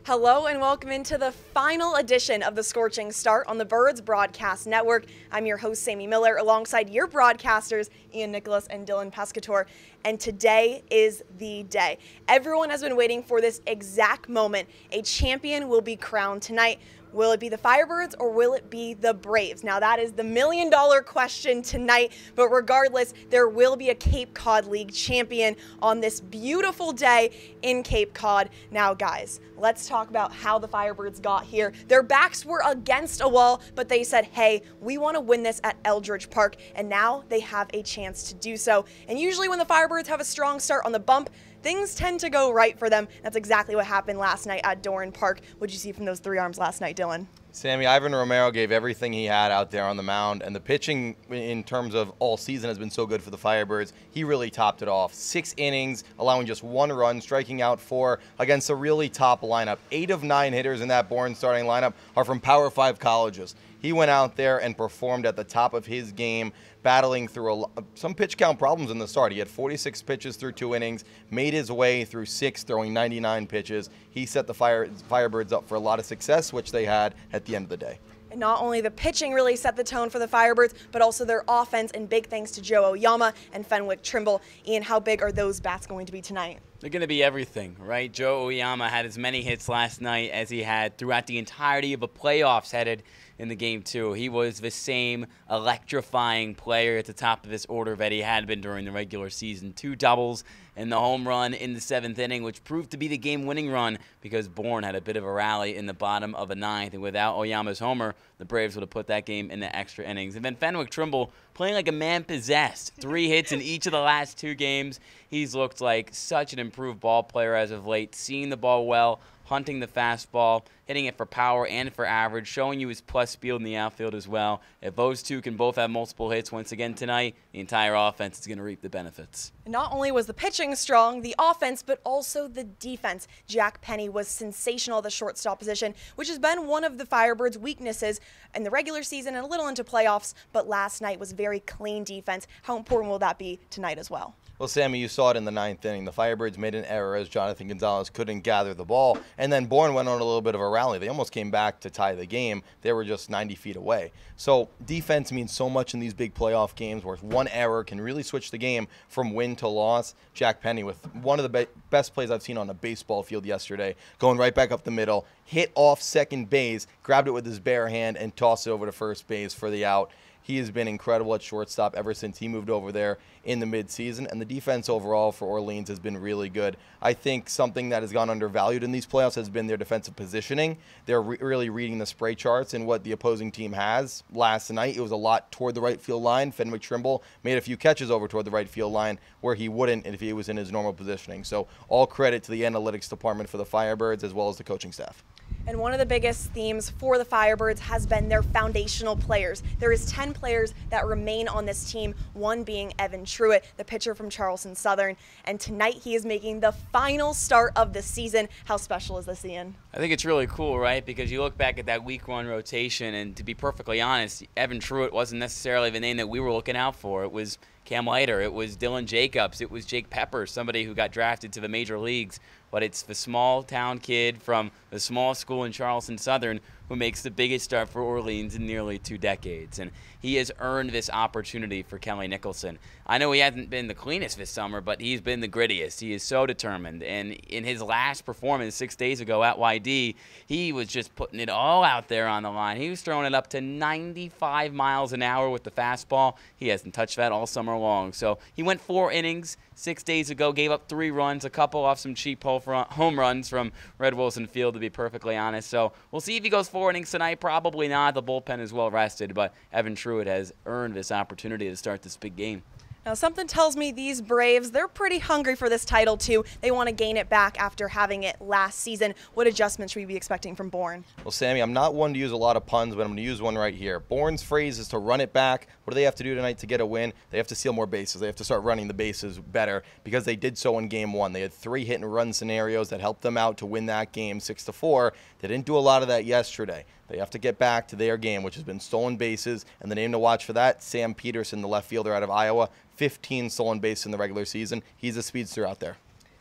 Hello and welcome into the final edition of the Scorching Start on the Birds Broadcast Network. I'm your host, Sammy Miller, alongside your broadcasters, Ian Nicholas and Dylan Pescatore. And today is the day. Everyone has been waiting for this exact moment. A champion will be crowned tonight. Will it be the Firebirds or will it be the Braves? Now that is the million-dollar question tonight, but regardless, there will be a Cape Cod League champion on this beautiful day in Cape Cod. Now guys, let's talk about how the Firebirds got here. Their backs were against a wall, but they said, hey, we want to win this at Eldridge Park, and now they have a chance to do so. And usually when the Firebirds have a strong start on the bump, things tend to go right for them. That's exactly what happened last night at Bourne Park. What'd you see from those three arms last night, Dylan? Sammy, Ivan Romero gave everything he had out there on the mound, and the pitching in terms of all season has been so good for the Firebirds. He really topped it off. 6 innings, allowing just 1 run, striking out 4 against a really top lineup. 8 of 9 hitters in that Bourne starting lineup are from Power 5 colleges. He went out there and performed at the top of his game, battling through some pitch count problems in the start. He had 46 pitches through 2 innings, made his way through 6, throwing 99 pitches. He set the Firebirds up for a lot of success, which they had at the end of the day. And not only the pitching really set the tone for the Firebirds, but also their offense, and big thanks to Joe Oyama and Fenwick Trimble. Ian, how big are those bats going to be tonight? They're going to be everything, right? Joe Oyama had as many hits last night as he had throughout the entirety of the playoffs headed in the game 2. He was the same electrifying player at the top of this order that he had been during the regular season. 2 doubles and the home run in the 7th inning, which proved to be the game-winning run because Bourne had a bit of a rally in the bottom of the 9th. And without Oyama's homer, the Braves would have put that game in the extra innings. And then Fenwick Trimble playing like a man possessed. 3 hits in each of the last 2 games. He's looked like such an improved ball player as of late, seeing the ball well, hunting the fastball, hitting it for power and for average, showing you his plus speed in the outfield as well. If those two can both have multiple hits once again tonight, the entire offense is going to reap the benefits. Not only was the pitching strong, the offense, but also the defense. Jack Penny was sensational at the shortstop position, which has been one of the Firebirds' weaknesses in the regular season and a little into playoffs, but last night was very clean defense. How important will that be tonight as well? Well, Sammy, you saw it in the 9th inning. The Firebirds made an error as Jonathan Gonzalez couldn't gather the ball, and then Bourne went on a little bit of a rally. They almost came back to tie the game. They were just 90 feet away. So defense means so much in these big playoff games where one error can really switch the game from win to loss. Jack Penny with one of the best plays I've seen on a baseball field yesterday, going right back up the middle, hit off second base, grabbed it with his bare hand, and tossed it over to first base for the out. He has been incredible at shortstop ever since he moved over there in the midseason, and the defense overall for Orleans has been really good. I think something that has gone undervalued in these playoffs has been their defensive positioning. They're really reading the spray charts and what the opposing team has. Last night, it was a lot toward the right field line. Fenwick Trimble made a few catches over toward the right field line where he wouldn't if he was in his normal positioning. So all credit to the analytics department for the Firebirds as well as the coaching staff. And one of the biggest themes for the Firebirds has been their foundational players. There is 10 players that remain on this team, one being Evan Truitt, the pitcher from Charleston Southern. And tonight he is making the final start of the season. How special is this, Ian? I think it's really cool, right? Because you look back at that week 1 rotation, and to be perfectly honest, Evan Truitt wasn't necessarily the name that we were looking out for. It was Cam Leiter, it was Dylan Jacobs, it was Jake Pepper, somebody who got drafted to the major leagues. But it's the small town kid from the small school in Charleston Southern who makes the biggest start for Orleans in nearly 2 decades. And he has earned this opportunity for Kelly Nicholson. I know he hasn't been the cleanest this summer, but he's been the grittiest. He is so determined. And in his last performance 6 days ago at YD, he was just putting it all out there on the line. He was throwing it up to 95 miles an hour with the fastball. He hasn't touched that all summer long. So he went 4 innings 6 days ago, gave up 3 runs, a couple off some cheap home runs from Red Wilson Field, to be perfectly honest. So we'll see if he goes 4 innings tonight. Probably not. The bullpen is well rested, but Evan Truitt has earned this opportunity to start this big game. Now, something tells me these Braves, they're pretty hungry for this title, too. They want to gain it back after having it last season. What adjustments should we be expecting from Bourne? Well, Sammy, I'm not one to use a lot of puns, but I'm going to use one right here. Bourne's phrase is to run it back. What do they have to do tonight to get a win? They have to steal more bases. They have to start running the bases better because they did so in Game 1. They had 3 hit-and-run scenarios that helped them out to win that game 6-4. They didn't do a lot of that yesterday. They have to get back to their game, which has been stolen bases. And the name to watch for that, Sam Peterson, the left fielder out of Iowa, 15 stolen bases in the regular season. He's a speedster out there.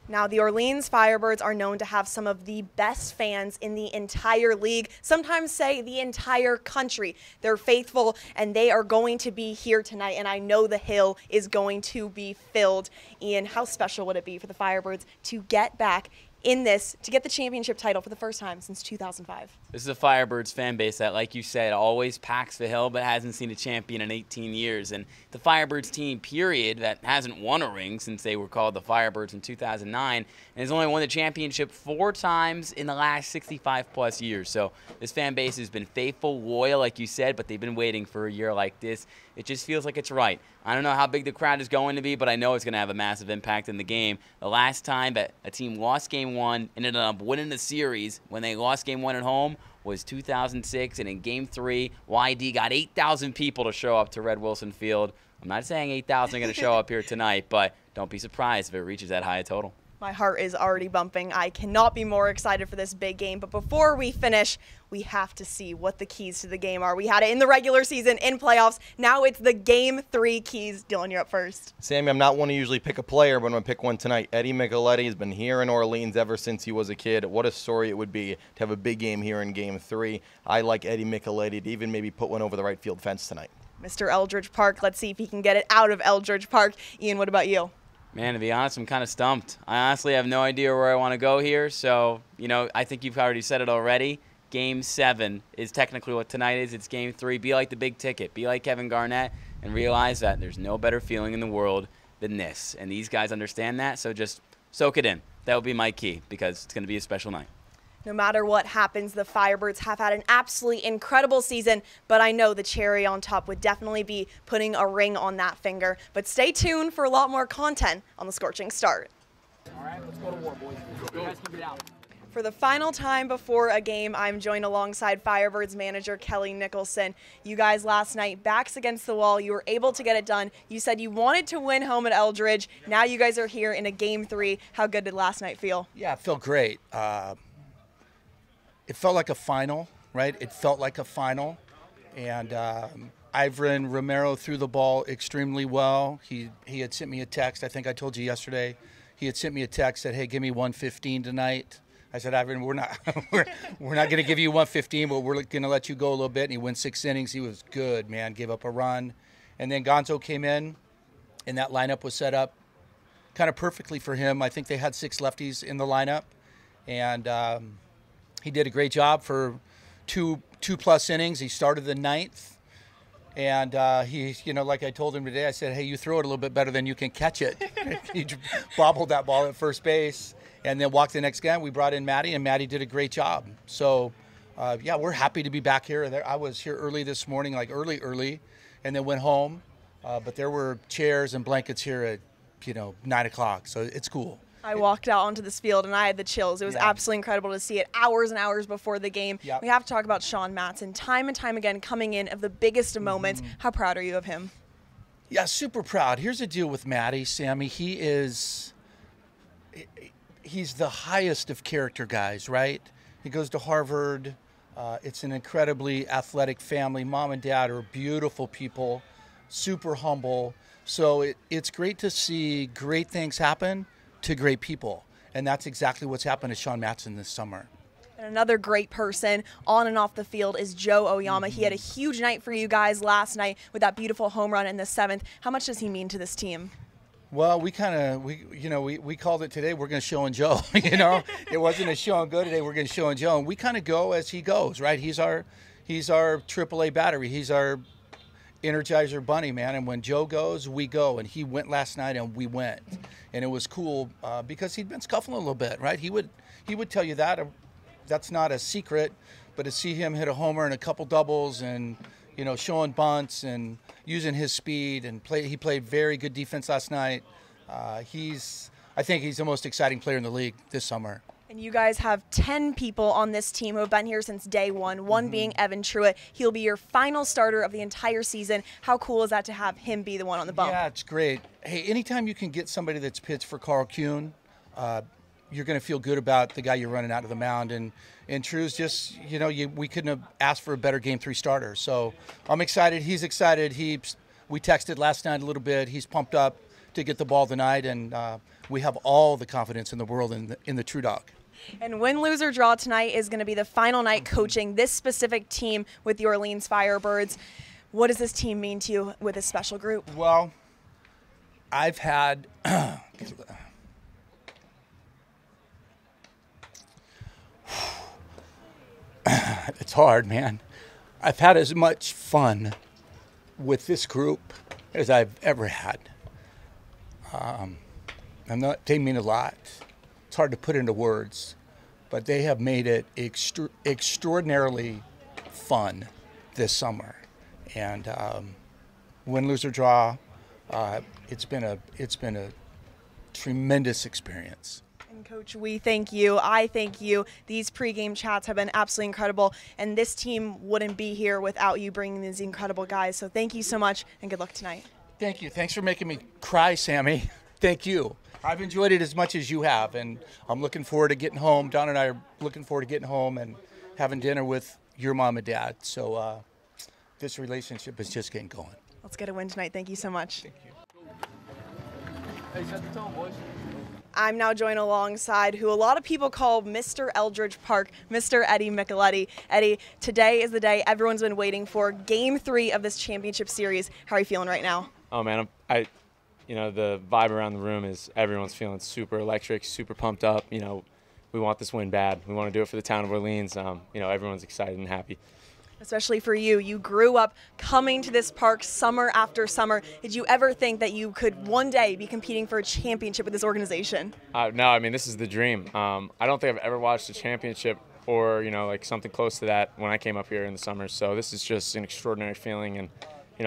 Now, the Orleans Firebirds are known to have some of the best fans in the entire league, sometimes say the entire country. They're faithful, and they are going to be here tonight, and I know the hill is going to be filled. Ian, how special would it be for the Firebirds to get back in this, to get the championship title for the first time since 2005? This is a Firebirds fan base that, like you said, always packs the hill but hasn't seen a champion in 18 years. And the Firebirds team, period, that hasn't won a ring since they were called the Firebirds in 2009 and has only won the championship 4 times in the last 65-plus years. So this fan base has been faithful, loyal, like you said, but they've been waiting for a year like this. It just feels like it's right. I don't know how big the crowd is going to be, but I know it's going to have a massive impact in the game. The last time that a team lost Game 1 and ended up winning the series when they lost Game 1 at home was 2006, and in Game 3, YD got 8,000 people to show up to Red Wilson Field. I'm not saying 8,000 are going to show up here tonight, but don't be surprised if it reaches that high a total. My heart is already bumping. I cannot be more excited for this big game. But before we finish, we have to see what the keys to the game are. We had it in the regular season, in playoffs. Now it's the Game 3 keys. Dylan, you're up first. Sammy, I'm not one to usually pick a player, but I'm going to pick one tonight. Eddie Micheletti has been here in Orleans ever since he was a kid. What a story it would be to have a big game here in Game 3. I like Eddie Micheletti to even maybe put one over the right field fence tonight. Mr. Eldridge Park, let's see if he can get it out of Eldridge Park. Ian, what about you? Man, to be honest, I'm kind of stumped. I honestly have no idea where I want to go here. So, I think you've already said it already. Game 7 is technically what tonight is. It's Game 3. Be like the big ticket. Be like Kevin Garnett and realize that there's no better feeling in the world than this. And these guys understand that, so just soak it in. That will be my key because it's going to be a special night. No matter what happens, the Firebirds have had an absolutely incredible season, but I know the cherry on top would definitely be putting a ring on that finger. But stay tuned for a lot more content on the Scorching Start. All right, let's go to war, boys. You guys keep it out. For the final time before a game, I'm joined alongside Firebirds manager Kelly Nicholson. You guys last night, backs against the wall, you were able to get it done. You said you wanted to win home at Eldridge. Now you guys are here in a Game 3. How good did last night feel? Yeah, it felt great. It felt like a final, right? It felt like a final. And Ivan Romero threw the ball extremely well. He had sent me a text. I think I told you yesterday. He had sent me a text that, hey, give me 115 tonight. I said, Ivan, we're not going to give you 115, but we're going to let you go a little bit. And he went 6 innings. He was good, man. Gave up a run. And then Gonzo came in, and that lineup was set up kind of perfectly for him. I think they had 6 lefties in the lineup. And he did a great job for two plus innings. He started the 9th. And he, like I told him today, I said, hey, you throw it a little bit better than you can catch it. He bobbled that ball at first base and then walked the next guy. We brought in Maddie, and Maddie did a great job. So, yeah, we're happy to be back here. I was here early this morning, like early, and then went home. But there were chairs and blankets here at, 9 o'clock. So it's cool. I walked out onto this field and I had the chills. It was absolutely incredible to see it hours and hours before the game. Yep. We have to talk about Sean Matson, time and time again coming in of the biggest of moments. How proud are you of him? Yeah, super proud. Here's the deal with Matty, Sammy. He's the highest of character guys, right? He goes to Harvard. It's an incredibly athletic family. Mom and dad are beautiful people, super humble. So it's great to see great things happen to great people. And that's exactly what's happened to Sean Matson this summer. And another great person on and off the field is Joe Oyama. He had a huge night for you guys last night with that beautiful home run in the 7th. How much does he mean to this team? Well, we called it today. We're going to show and Joe. It wasn't a show and go today. We're going to show and Joe, and we kind of go as he goes, right? He's our AAA battery. He's our Energizer bunny, man. And when Joe goes, we go. And he went last night, and we went, and it was cool because he'd been scuffling a little bit, right? He would tell you that. That's not a secret, but to see him hit a homer and a couple doubles and showing bunts and using his speed and he played very good defense last night. I think he's the most exciting player in the league this summer. And you guys have 10 people on this team who have been here since day one being Evan Truitt. He'll be your final starter of the entire season. How cool is that to have him be the one on the bump? Yeah, it's great. Hey, anytime you can get somebody that's pitched for Carl Kuhn, you're going to feel good about the guy you're running out of the mound. And True's just, we couldn't have asked for a better Game 3 starter. So I'm excited. He's excited. We texted last night a little bit. He's pumped up to get the ball tonight, and we have all the confidence in the world in the True Dog. And win, lose, or draw tonight is going to be the final night coaching this specific team with the Orleans Firebirds. What does this team mean to you with this special group? Well, I've had it's hard, man. I've had as much fun with this group as I've ever had. They mean a lot. It's hard to put into words, but they have made it extraordinarily fun this summer. And win, lose, or draw, it's been a tremendous experience. And Coach, we thank you. I thank you. These pregame chats have been absolutely incredible, and this team wouldn't be here without you bringing these incredible guys. So thank you so much, and good luck tonight. Thank you. Thanks for making me cry, Sammy. Thank you. I've enjoyed it as much as you have, and I'm looking forward to getting home. Don and I are looking forward to getting home and having dinner with your mom and dad. So this relationship is just getting going. Let's get a win tonight. Thank you so much. Thank you. Hey, set the tone, boys. I'm now joined alongside who a lot of people call Mr. Eldridge Park, Mr. Eddie Micheletti. Eddie, today is the day everyone's been waiting for, Game 3 of this championship series. How are you feeling right now? Oh man, the vibe around the room is everyone's feeling super electric, super pumped up. We want this win bad. We want to do it for the town of Orleans. Everyone's excited and happy. Especially for you. You grew up coming to this park summer after summer. Did you ever think that you could one day be competing for a championship with this organization? No, I mean, this is the dream. I don't think I've ever watched a championship or, like something close to that when I came up here in the summer. So this is just an extraordinary feeling. And,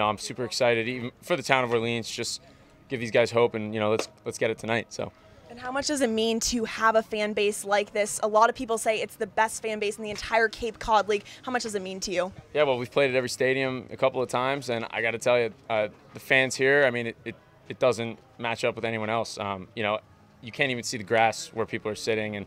I'm super excited even for the town of Orleans. Just give these guys hope and, let's get it tonight. So. And how much does it mean to have a fan base like this? A lot of people say it's the best fan base in the entire Cape Cod League. How much does it mean to you? Yeah, well, we've played at every stadium a couple of times, and I got to tell you, the fans here, I mean, it doesn't match up with anyone else. You can't even see the grass where people are sitting, and,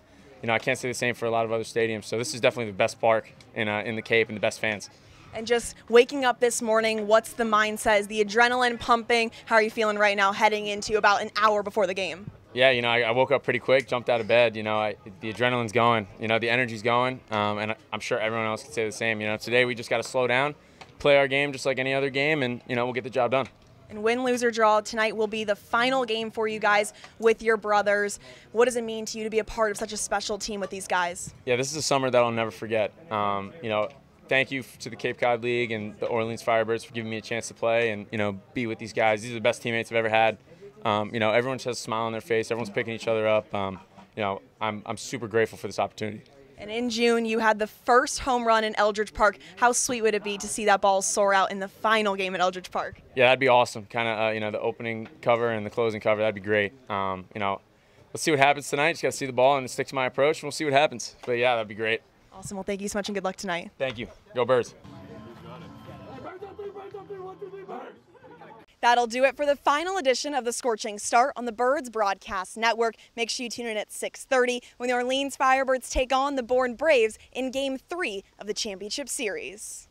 I can't say the same for a lot of other stadiums. So this is definitely the best park in the Cape and the best fans. And just waking up this morning, what's the mindset? Is the adrenaline pumping? How are you feeling right now heading into about an hour before the game? Yeah, I woke up pretty quick, jumped out of bed. The adrenaline's going, the energy's going, and I'm sure everyone else can say the same. Today we just got to slow down, play our game just like any other game, and, we'll get the job done. And win, lose, or draw, tonight will be the final game for you guys with your brothers. What does it mean to you to be a part of such a special team with these guys? Yeah, this is a summer that I'll never forget. Thank you to the Cape Cod League and the Orleans Firebirds for giving me a chance to play and, be with these guys. These are the best teammates I've ever had. Everyone has a smile on their face. Everyone's picking each other up. I'm super grateful for this opportunity. And in June, you had the first home run in Eldridge Park. How sweet would it be to see that ball soar out in the final game at Eldridge Park? Yeah, that'd be awesome. Kind of, the opening cover and the closing cover. That'd be great. Let's see what happens tonight. Just got to see the ball and stick to my approach, and we'll see what happens. But, yeah, that'd be great. Awesome. Well, thank you so much, and good luck tonight. Thank you. Go Birds. That'll do it for the final edition of the Scorching Start on the Birds Broadcast Network. Make sure you tune in at 6:30 when the Orleans Firebirds take on the Bourne Braves in Game 3 of the Championship Series.